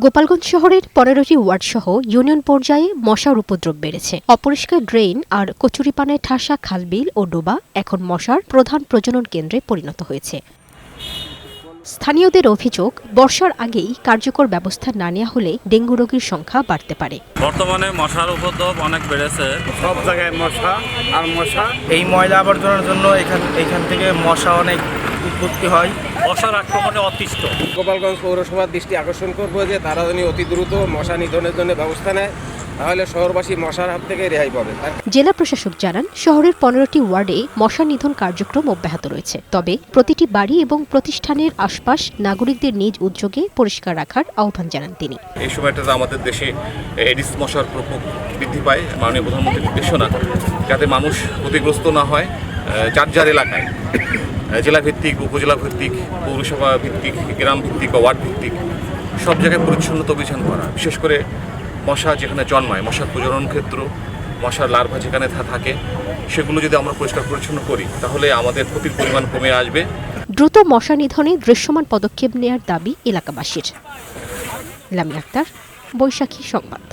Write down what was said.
গোপালগঞ্জ শহরের ১৫টি ওয়ার্ডসহ ইউনিয়ন পর্যায়ে মশার উপদ্রব বেড়েছে। অপরিষ্কার ড্রেন আর কচুরিপানায় ঠাসা খালবিল ও ডোবা এখন মশার প্রধান প্রজনন কেন্দ্রে পরিণত হয়েছে। স্থানীয়দের অভিযোগ, বর্ষার আগেই কার্যকর ব্যবস্থা না নেওয়া হলে ডেঙ্গু রোগীর সংখ্যা বাড়তে পারে। বর্তমানে মশার উপদ্রব অনেক বেড়েছে, সব জায়গায় মশা আর মশা। এই ময়লা আবর্জনার জন্য এখান থেকে মশা অনেক উৎপত্তি হয়। মশার আক্রমণে অতিষ্ঠ। গোপালগঞ্জ পৌরসভার দৃষ্টি আকর্ষণ করবো যে তারা যেন অতি দ্রুত মশা নিধনের জন্য ব্যবস্থা নেয়, তাহলে শহরবাসী মশার হাত থেকে রেহাই পাবে। জেলা প্রশাসক জানান, শহরের ১৫টি ওয়ার্ডে মশা নিধন কার্যক্রম অব্যাহত রয়েছে। তবে প্রতিটি বাড়ি এবং প্রতিষ্ঠানের আশপাশ নাগরিকদের নিজ উদ্যোগে পরিষ্কার রাখার আহ্বান জানান তিনি। এই সময়টাতে আমাদের দেশে এডিস মশার প্রকোপ বৃদ্ধি পায়। মাননীয় প্রধানমন্ত্রীর নির্দেশনা যাতে মানুষ ক্ষতিগ্রস্ত না হয়, যার যার এলাকায় জেলা ভিত্তিক, উপজেলা ভিত্তিক, পৌরসভা ভিত্তিক, গ্রাম ভিত্তিক বা ওয়ার্ড ভিত্তিক সব জায়গায় পরিচ্ছন্নতা অভিযান করা। বিশেষ করে মশা যেখানে জন্মায়, মশার প্রজনন ক্ষেত্র, মশার লার্ভা যেখানে থাকে, সেগুলো যদি আমরা পরিষ্কার পরিচ্ছন্ন করি তাহলে আমাদের ক্ষতির পরিমাণ কমে আসবে। দ্রুত মশা নিধনে দৃশ্যমান পদক্ষেপ নেয়ার দাবি এলাকাবাসীর। লামিয়া আক্তার, বৈশাখী সংবাদ।